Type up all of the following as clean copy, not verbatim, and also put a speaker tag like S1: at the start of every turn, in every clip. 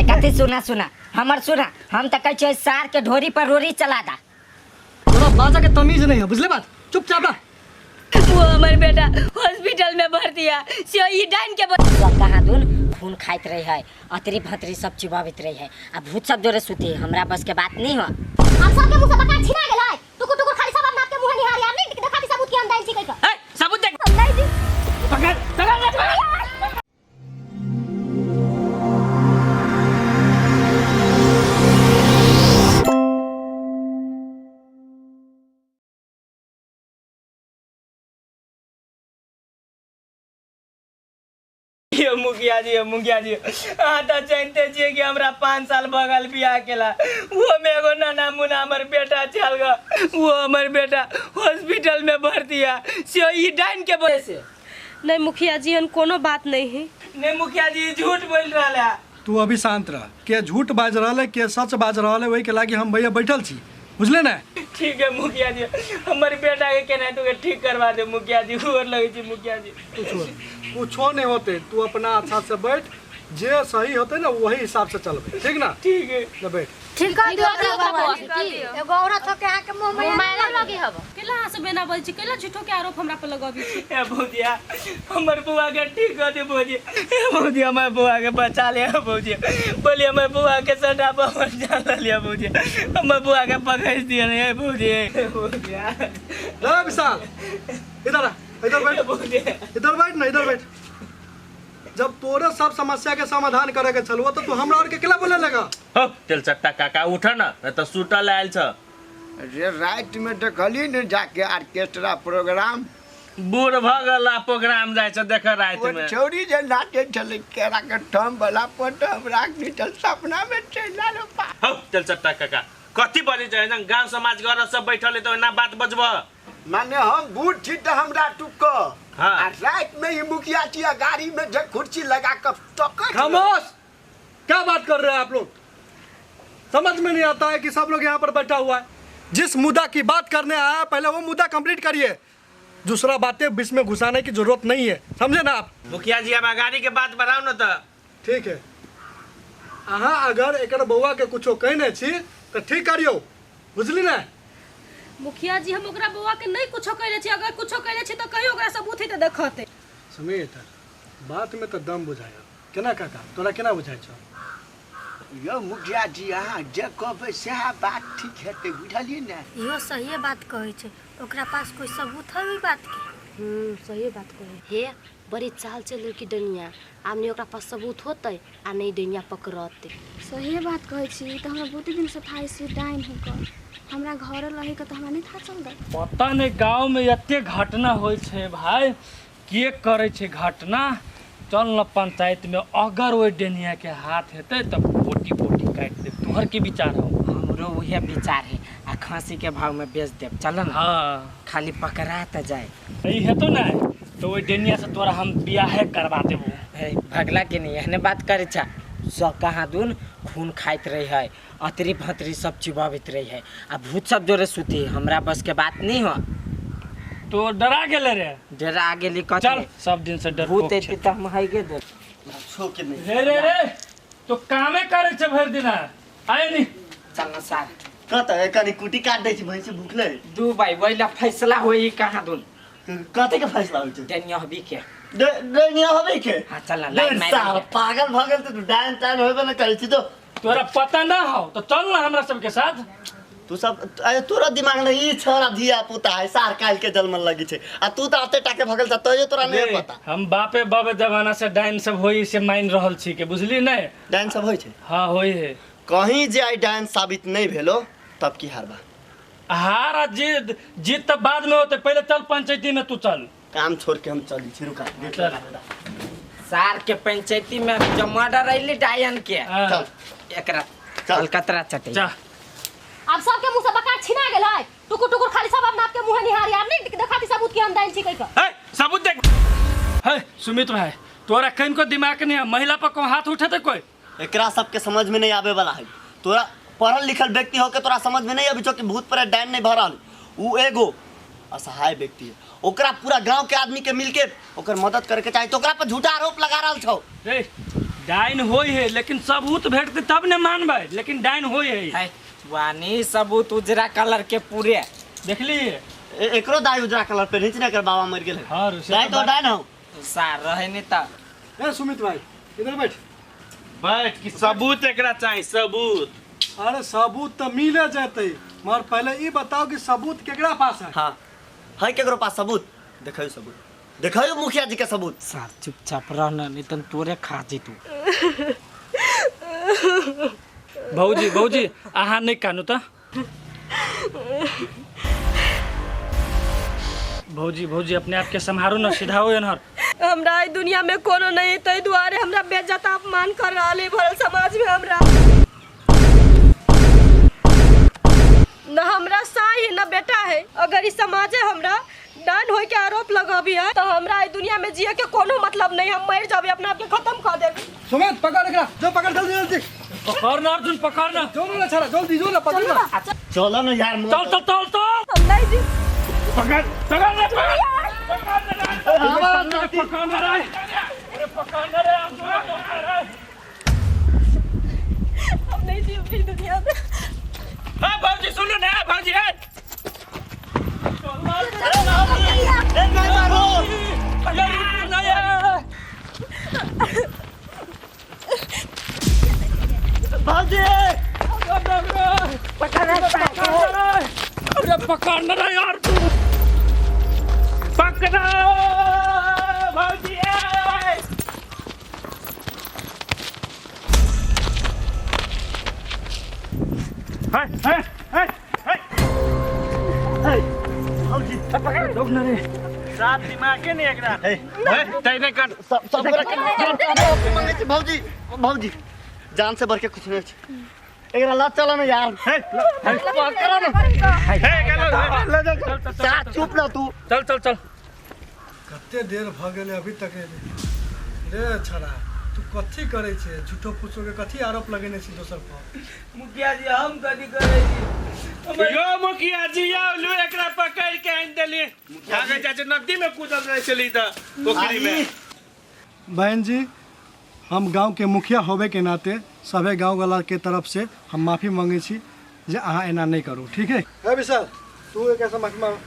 S1: कथी सुना सुना हमर सुना हम तो कह छे सार के ढोरी पर रोरी चला दा।
S2: तोरा बाजा के तमीज नहीं है, बुझले बात? चुपचाप रह।
S1: वो हमर बेटा हॉस्पिटल में भर्ती है सोई डाइन के कहाँ दून खून खाइत रही है अतरी भतरी सब चिबावित रही है। अब भूत सब जोरे सुती हमरा बस के बात नहीं हो।
S3: हम सब के मुंह से बका छिना गेलै टुकुर टुकुर खाली सब अपना के मुंह निहार यार नहीं देखा सबूत के हम दाइन छी कह।
S1: ए सबूत देख
S3: नहीं जी
S1: पकड़ पकड़
S4: मुखिया जी हाँ तो जानते छे कि हमरा 5 साल बगल बियाह केला वो में एगो नाना मुना हमर बेटा चल गया। वो हमर बेटा हॉस्पिटल में भर्ती है सोई डाइन के वजह से।
S5: नहीं मुखिया जी हन कोनो बात नहीं है।
S4: नहीं मुखिया जी झूठ बोल रहा है।
S2: तू अभी शांत रह। के झूठ बाज रहा है के सच बाज रहा है वही के लागी हम भैया बैठल छी, बुझले ना?
S4: ठीक है मुखिया जी हमर बेटा के केना तो ठीक करवा दे मुखिया जी। और लगे छी मुखिया जी
S2: कुछो नहीं होते, तू अपना अच्छा से बैठ, जे सही होते ना वही हिसाब से चलबे, ठीक ना?
S4: ठीक है
S2: ले बैठ।
S3: ठीक कर दियो बाबा एगो औरत हो के आ के मुंह में मायला लगी हब
S5: केला से बेना बोल छी केला झूठो के आरोप हमरा पे लगाबी छी।
S4: ए भौजिया हमर बुआ के ठीक कर दे भौजी। ए भौजी हमर बुआ के बचा ले भौजी। बोलिए हमर बुआ के सटा पर जान लिया भौजी। हमर बुआ के पकड़ दिया रे भौजी। भौजिया
S2: ले विशाल इधर आ, इधर बैठ
S4: भौजी।
S2: इधर बैठ ना, इधर बैठ। जब तोरे सब समस्या के समाधान करे के चलबो तो तू हमरा और के केला बोले लगा?
S6: हो तेल चट्टा काका उठ ना, नहीं तो सुतल आयल छ।
S7: अरे रात में देखली न जाके ऑर्केस्ट्रा प्रोग्राम
S6: बूढ़ भगला प्रोग्राम जाय छ देख रात
S7: वो
S6: में।
S7: छोरी जे नाचे चले केरा के ठम वाला पट हमरा के चल सपना में चला लो पा।
S6: हो तेल चट्टा काका कथी बनी जाय न गांव समाज घर सब बैठल तो ना बात बजब।
S7: माने हम बूढ़ छी त हमरा टुक
S6: हाँ।
S7: आ रात में ही मुखिया जी गाड़ी में जे कुर्सी लगा कर टक्कर।
S2: खामोश! क्या बात कर रहे हैं आप लोग? समझ में नहीं आता है कि सब लोग यहाँ पर बैठा हुआ है। जिस मुद्दा की बात करने आया है पहले वो मुद्दा कंप्लीट करिए, दूसरा बातें बीच में घुसाने की जरूरत नहीं है, समझे ना आप?
S6: मुखिया जी अब गाड़ी के बात बढ़ाओ न त।
S2: ठीक है, अहाँ अगर एक बउआ के कुछो कहने छी तो ठीक करियो, बुझली ना?
S5: मुखिया जी हम ओकरा बुआ के नहीं कुछो कहले छी, अगर कुछो कहले छी तो कहियो ओकरा सबूत है तो देखते।
S2: समीत बात में तो दम बुझाया केना काका, तोरा केना बुझाय छ?
S7: यो मुखिया जी अहाँ जे कहबै सएह बात ठीक हेतै, बुझलियै ने?
S3: इहो सही बात कहै छै, ओकरा पास कोई सबूत है ई बात के?
S5: सही बात कहे हे बड़ी चाल चले की डनिया आमने ओकरा पास सबूत होते आ नहीं डनिया पकड़ते।
S8: सही बात कहै छी त हमरा बहुते दिन से था से डाइन हो कर हमरा घर रहे के त हमरा नहीं था चल दे।
S4: पता नहीं गांव में एते घटना होय छे भाई, के करे छे घटना। चल न पंचायत में अगर वो डेनिया के हाथ हेते तो पोटी पोटी काट दे। तोहर के विचार हो?
S1: हमरो वही विचार है आ खांसी के भाव में बेच देब। चल ना
S4: हाँ
S1: खाली पकड़ा त जाए।
S4: यही हेतो ना तो वो डेनिया से तोरा हम बियाह करवा देबो।
S1: भगला के नहीं एहने बात करे छा। सब कहाँ दून खून खाइत रही है अतरी भतरी सब चिबावित रही है। आ भूत सब जोरे सुती हमरा बस के बात नहीं हो।
S4: तो डरा गेले रे?
S1: डरा गेली कथी?
S4: चल सब दिन से डर
S1: भूत एती त हम है गे दे।
S4: रे रे रे तो कामे करे छे भर दिन आए नी।
S1: चल न सार
S9: कत है कनी कुटी काट दै छी भैंस भुखले
S1: दू भाई वहीला फैसला होई कहाँ दून
S9: कते के फैसला होय छै?
S1: डेनिया हबी के
S9: डेनिया होबे के?
S1: हां चल ना लाइन मार।
S9: पागल भगल तो डाइन टाइन होबे न करै छी तो
S4: तोरा पता ना हो तो चल ना हमरा सब के साथ।
S9: तू सब अरे तोरा दिमाग में ई छोरा धिया पुता है सार काल के जन्म लगी छै आ तू त आते टाके भगल छ तो ये तोरा नहीं पता।
S4: हम बापे बाबे जमाना से डाइन सब होई से मान रहल छी के बुझली नहीं?
S9: डाइन सब होय छै?
S4: हां होई है।
S9: कहीं जे आई डाइन साबित नहीं भेलो तब की हारबा?
S4: हारा जीत जीत तो बाद में होते, पहले चल पंचायती में तू चल।
S9: काम छोड़ के हम चली छी, रुका
S4: चल।
S1: सार के पंचायती में जो मर्डर आइली डायन के
S9: चल
S1: एकरा चल कतरा चटे।
S4: जा
S3: अब सब के मुंह से बका छिना गेलै टुकुर टुकुर खाली सब अपना के मुंह निहार यार नहीं देखा सबूत के हम दाइन छी कह।
S4: ए सबूत देख। है सुमित भाई तोरा कहीं को दिमाग नहीं है, महिला पर को हाथ उठाते कोई?
S9: एकरा सबके समझ में नहीं आवे वाला है। तोरा पढ़ल लिखल व्यक्ति होके तोरा समझ में नहीं अभी जो कि भूत पर डाइन नहीं भरल। उ एगो असहाय व्यक्ति है, ओकरा पूरा गांव के आदमी के मिलके ओकर मदद करे के चाहिए, तो ओकरा पर झूठा आरोप लगा रहल छौ।
S4: रे डाइन होई है लेकिन सबूत भेटते तब ने मानबै, लेकिन डाइन होई है।
S10: वानी सबूत उजरा कलर के पूरे
S4: देखली
S9: एकरो दाई उजरा कलर पे नीचे ना कर बाबा मर गेल।
S4: हां
S9: दाई तो डाइन हो
S10: सार रहे नहीं ता।
S2: ए सुमित भाई इधर बैठ।
S6: बैठ कि सबूत एकरा चाहिए सबूत।
S2: अरे सबूत तो मिले जाते मगर पहले ये बताओ कि सबूत केकरा पास है।
S9: हां है केकरो पास सबूत? देखियो सबूत, देखियो मुखिया जी के सबूत।
S10: सार चुपचाप रहना नहीं तो तोरे खा जी तू।
S4: भौजी भौजी अहाँ नहीं कानू तो। भौजी भौजी अपने आप के संभारो न, सीधा हो एनहर।
S3: हमरा ई दुनिया में कोनो नहीं तई दुआरे हमरा बेइज्जत अपमान कर रहले भरल समाज में हमरा न हमरा साई है न बेटा है। अगर इस समाजे हमरा डान होय के आरोप लगाबी है तो हमरा ई दुनिया में जिए के कोनो मतलब नहीं। हम मर जाबे, अपना आप के खत्म कर देबे।
S2: सुमित पकड़ एकरा, जो पकड़ जल्दी जल्दी
S4: पकड़ ना अर्जुन, पकड़ ना।
S2: जो ना छड़ा जल्दी जो ना पकड़ ना।
S9: चलो ना यार,
S4: चल चल चल चल।
S3: हम नहीं जी
S4: पकड़ पकड़ ना, पकड़ ना, पकड़ ना रे। अरे पकड़ ना रे,
S3: हम नहीं जी अपनी दुनिया में।
S4: हां भौजी सुनो ना भौजी। है पकड़ना ना यार, पकड़ा भौजी। साथ दिमाग के नहीं एकरा तैने कर
S9: सब भौजी भौजी जान से बढ़ के कुछ नहीं। एकरा लात चला ना यार। करो ना चुप ना तू।
S4: चल चल चल।
S2: कते देर भ गेले अभी तक रे छड़ा तू कथी करे छे? झूठो फूसो के कथी आरोप लगेने छी दोसर पर?
S4: मुखिया जी हम कथी करे छी?
S6: यो मुखिया जी या लो एकरा पकड़ के आन देली। आगे चाचे नदी में कूदल रहे चली त पोखरी में।
S2: बहन जी हम गांव के मुखिया होबे के नाते सभे गांव वाला के तरफ से हम माफी मांगे छी जे अहाँ एना नहीं करू, ठीक है? ए विशाल तू एक ऐसा माफी मांग।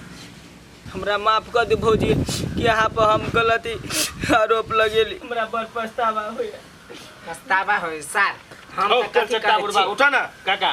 S4: हमरा माफ कर दे भौजी कि यहाँ पर हम गलती आरोप लगेली। हमरा बड़ पछतावा होया।
S10: पछतावा हो सार। हम
S6: ओ
S10: त
S6: चल
S10: कथी
S6: चल बुढ़वा
S10: करे छी?
S6: उठा ना काका।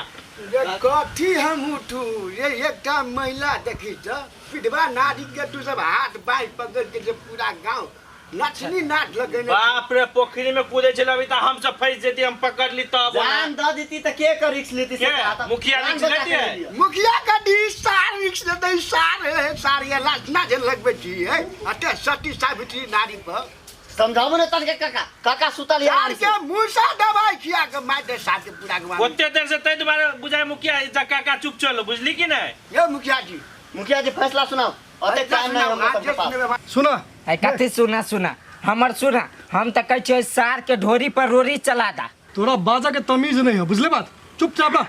S7: ये कथी हम उठू? ये एकटा महिला देखी छ विधवा नारी के तू सब हाथ बाई पकड़ के जे पूरा गांव लक्ष्मी नाच लगेने।
S6: बाप रे पोखरी में कूदे छल अभी त हम सब फंस जेती, हम पकड़ ली तब
S9: जान द देती त के कर रिस्क लेती से
S6: के?
S9: कहा था।
S6: मुखिया रिस्क
S9: जान
S6: लेती
S9: बचा
S6: है?
S9: के लिया।
S7: मुखिया का दी सार रिक्स लेते सार है सार ये लाजना जे लगबे छी है अते सती सावित्री नारी पर
S9: समझाओ ने तन के काका काका सुतल यार
S7: सार के मुसा दवाई खिया के माटे साथे पूरा गवा।
S6: ओते देर से तै दोबारा बुझाए मुखिया काका चुप चलो, बुझली कि नहीं?
S7: ये मुखिया जी
S9: फैसला सुनाओ। अते टाइम नहीं हम सबके पास।
S2: सुना
S10: है कथी सुना सुना हमर सुना। हम त कहै छियै सार के ढोरी पर रोरी चला दा।
S2: तोरा बाजा के तमीज नहीं है, बुझले बात? चुपचाप रह।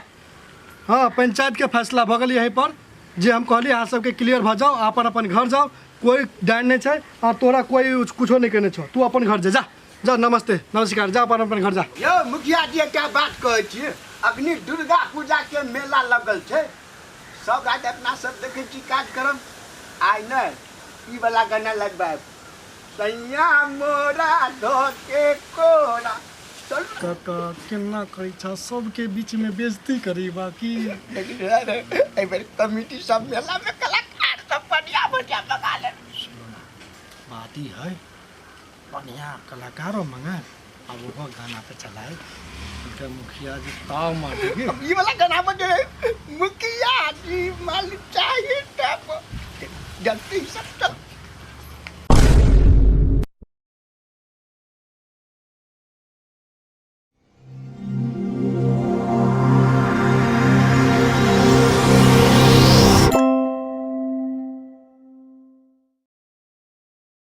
S2: हाँ पंचायत के फैसला भ गेल यहीं पर जे हम कहली अहाँ सबके क्लियर भ जाओ, अपन अपन घर जाओ, कोई डांड नहीं छै और तोरा कोई कुछो नहीं करने छो। तू अपन घर जा जा। नमस्ते नमस्कार, जा अपन अपन घर जा।
S7: यो मुखिया जी क्या बात कहै छी? अग्नि दुर्गा पूजा के मेला लगल छै, सब आज अपना सब देखे छी कार्यक्रम आइ न ई वाला गाना लगबा सैया मोरा धोके कोरा। चल
S2: काका केना करै छा सबके बीच में बेइज्जती करी बाकी।
S7: ए बेर कमिटी सब मेला में कलाकार सब बढ़िया बढ़िया लगा ले।
S2: बात ही है बढ़िया कलाकारों मंगा अब वो गाना पे चलाए। मुखिया जी ताव मार देंगे।
S7: ये वाला गाना बजे मुखिया